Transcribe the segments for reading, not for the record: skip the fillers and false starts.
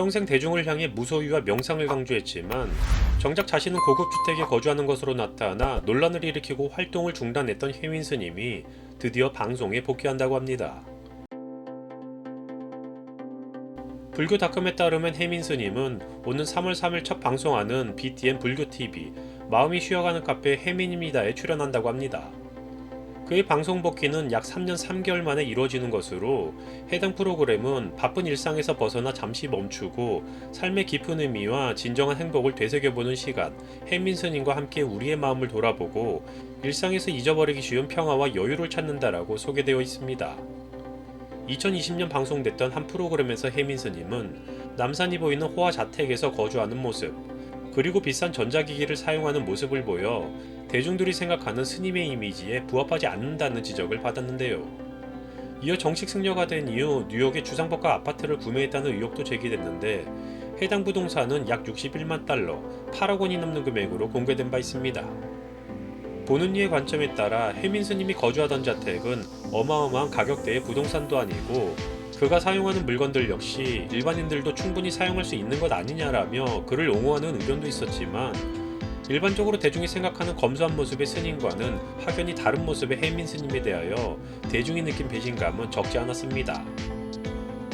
평생 대중을 향해 무소유와 명상을 강조했지만 정작 자신은 고급 주택에 거주하는 것으로 나타나 논란을 일으키고 활동을 중단했던 혜민 스님이 드디어 방송에 복귀한다고 합니다. 불교닷컴에 따르면 혜민 스님은 오는 3월 3일 첫 방송하는 BTN 불교TV 마음이 쉬어가는 카페 혜민입니다에 출연한다고 합니다. 그의 방송 복귀는 약 3년 3개월 만에 이루어지는 것으로 해당 프로그램은 바쁜 일상에서 벗어나 잠시 멈추고 삶의 깊은 의미와 진정한 행복을 되새겨보는 시간, 혜민 스님과 함께 우리의 마음을 돌아보고 일상에서 잊어버리기 쉬운 평화와 여유를 찾는다라고 소개되어 있습니다. 2020년 방송됐던 한 프로그램에서 혜민 스님은 남산이 보이는 호화 자택에서 거주하는 모습, 그리고 비싼 전자기기를 사용하는 모습을 보여 대중들이 생각하는 스님의 이미지에 부합하지 않는다는 지적을 받았는데요. 이어 정식 승려가 된 이후 뉴욕의 주상복합 아파트를 구매했다는 의혹도 제기됐는데 해당 부동산은 약 61만 달러, 8억 원이 넘는 금액으로 공개된 바 있습니다. 보는 이의 관점에 따라 혜민 스님이 거주하던 자택은 어마어마한 가격대의 부동산도 아니고 그가 사용하는 물건들 역시 일반인들도 충분히 사용할 수 있는 것 아니냐라며 그를 옹호하는 의견도 있었지만 일반적으로 대중이 생각하는 검소한 모습의 스님과는 확연히 다른 모습의 혜민 스님에 대하여 대중이 느낀 배신감은 적지 않았습니다.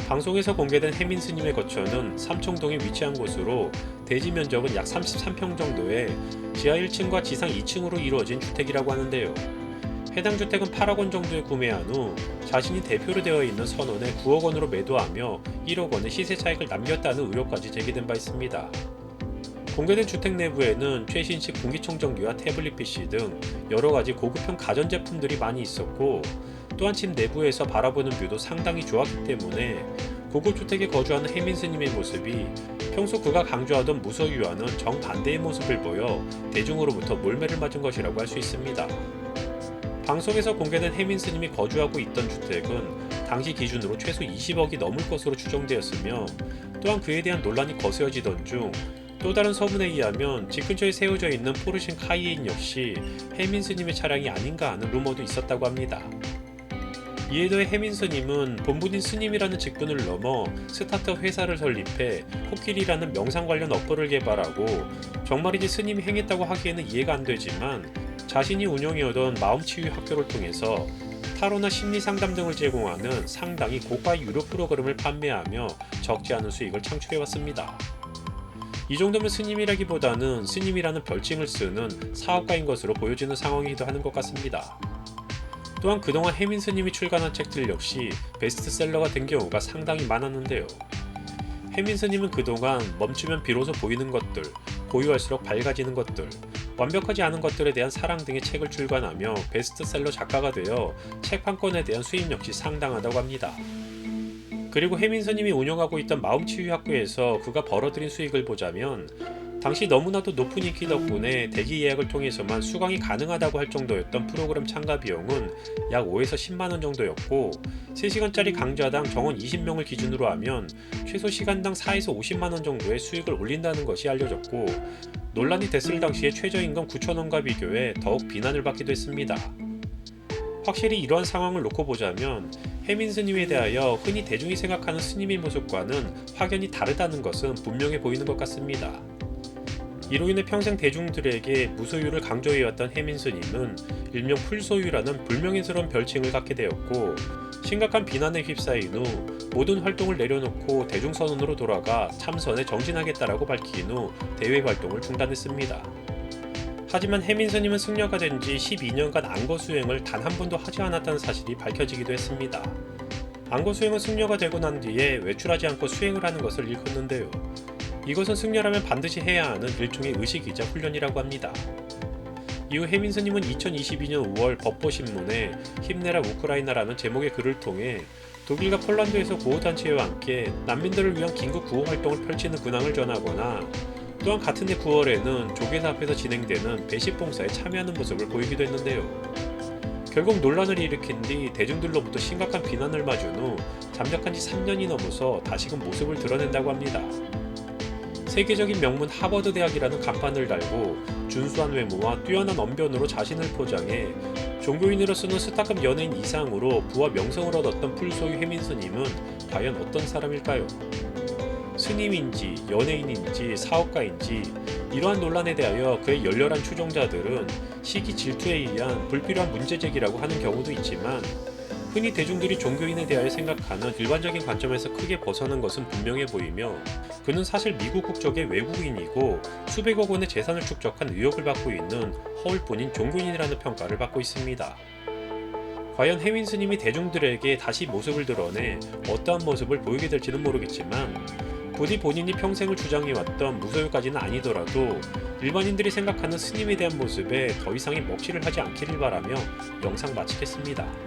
방송에서 공개된 혜민 스님의 거처는 삼청동에 위치한 곳으로 대지 면적은 약 33평 정도의 지하 1층과 지상 2층으로 이루어진 주택이라고 하는데요. 해당 주택은 8억 원 정도에 구매한 후 자신이 대표로 되어 있는 선원에 9억 원으로 매도하며 1억 원의 시세 차익을 남겼다는 의혹까지 제기된 바 있습니다. 공개된 주택 내부에는 최신식 공기청정기와 태블릿 PC 등 여러가지 고급형 가전제품들이 많이 있었고 또한 집 내부에서 바라보는 뷰도 상당히 좋았기 때문에 고급 주택에 거주하는 혜민 스님의 모습이 평소 그가 강조하던 무소유와는 정반대의 모습을 보여 대중으로부터 몰매를 맞은 것이라고 할 수 있습니다. 방송에서 공개된 혜민 스님이 거주하고 있던 주택은 당시 기준으로 최소 20억이 넘을 것으로 추정되었으며 또한 그에 대한 논란이 거세어지던 중 또 다른 소문에 의하면 집 근처에 세워져 있는 포르쉐 카이엔 역시 혜민 스님의 차량이 아닌가 하는 루머도 있었다고 합니다. 이에 더해 혜민 스님은 본분인 스님이라는 직분을 넘어 스타트업 회사를 설립해 코끼리라는 명상 관련 어플을 개발하고 정말이지 스님이 행했다고 하기에는 이해가 안 되지만 자신이 운영해오던 마음치유 학교를 통해서 타로나 심리상담 등을 제공하는 상당히 고가의 유료 프로그램을 판매하며 적지 않은 수익을 창출해왔습니다. 이 정도면 스님이라기보다는 스님이라는 별칭을 쓰는 사업가인 것으로 보여지는 상황이기도 하는 것 같습니다. 또한 그동안 혜민 스님이 출간한 책들 역시 베스트셀러가 된 경우가 상당히 많았는데요. 혜민 스님은 그동안 멈추면 비로소 보이는 것들, 고유할수록 밝아지는 것들, 완벽하지 않은 것들에 대한 사랑 등의 책을 출간하며 베스트셀러 작가가 되어 책 한 권에 대한 수입 역시 상당하다고 합니다. 그리고 혜민 스님이 운영하고 있던 마음치유학교에서 그가 벌어들인 수익을 보자면 당시 너무나도 높은 인기 덕분에 대기 예약을 통해서만 수강이 가능하다고 할 정도였던 프로그램 참가 비용은 약 5에서 10만원 정도였고 3시간짜리 강좌당 정원 20명을 기준으로 하면 최소 시간당 4에서 50만원 정도의 수익을 올린다는 것이 알려졌고 논란이 됐을 당시의 최저임금 9,000원과 비교해 더욱 비난을 받기도 했습니다. 확실히 이러한 상황을 놓고 보자면 혜민 스님에 대하여 흔히 대중이 생각하는 스님의 모습과는 확연히 다르다는 것은 분명해 보이는 것 같습니다. 이로 인해 평생 대중들에게 무소유를 강조해왔던 혜민 스님은 일명 풀소유라는 불명예스러운 별칭을 갖게 되었고 심각한 비난에 휩싸인 후 모든 활동을 내려놓고 대중선언으로 돌아가 참선에 정진하겠다라고 밝힌 후 대외 활동을 중단했습니다. 하지만 혜민 스님은 승려가 된 지 12년간 안거 수행을 단 한 번도 하지 않았다는 사실이 밝혀지기도 했습니다. 안거 수행은 승려가 되고 난 뒤에 외출하지 않고 수행을 하는 것을 일컫는데요. 이것은 승려라면 반드시 해야 하는 일종의 의식이자 훈련이라고 합니다. 이후 혜민 스님은 2022년 5월 법보신문에 힘내라 우크라이나라는 제목의 글을 통해 독일과 폴란드에서 구호단체와 함께 난민들을 위한 긴급 구호 활동을 펼치는 근황을 전하거나 또한 같은 해 9월에는 조계사 앞에서 진행되는 배식봉사에 참여하는 모습을 보이기도 했는데요. 결국 논란을 일으킨 뒤 대중들로부터 심각한 비난을 맞은 후 잠적한 지 3년이 넘어서 다시금 모습을 드러낸다고 합니다. 세계적인 명문 하버드 대학이라는 간판을 달고 준수한 외모와 뛰어난 언변으로 자신을 포장해 종교인으로서는 스타급 연예인 이상으로 부와 명성을 얻었던 풀소유 혜민 스님은 과연 어떤 사람일까요? 스님인지 연예인인지 사업가인지 이러한 논란에 대하여 그의 열렬한 추종자들은 시기 질투에 의한 불필요한 문제제기라고 하는 경우도 있지만 흔히 대중들이 종교인에 대하여 생각하는 일반적인 관점에서 크게 벗어난 것은 분명해 보이며 그는 사실 미국 국적의 외국인이고 수백억 원의 재산을 축적한 의혹을 받고 있는 허울뿐인 종교인이라는 평가를 받고 있습니다. 과연 해윈 스님이 대중들에게 다시 모습을 드러내 어떠한 모습을 보이게 될지는 모르겠지만 부디 본인이 평생을 주장해왔던 무소유까지는 아니더라도 일반인들이 생각하는 스님에 대한 모습에 더 이상의 먹칠을 하지 않기를 바라며 영상 마치겠습니다.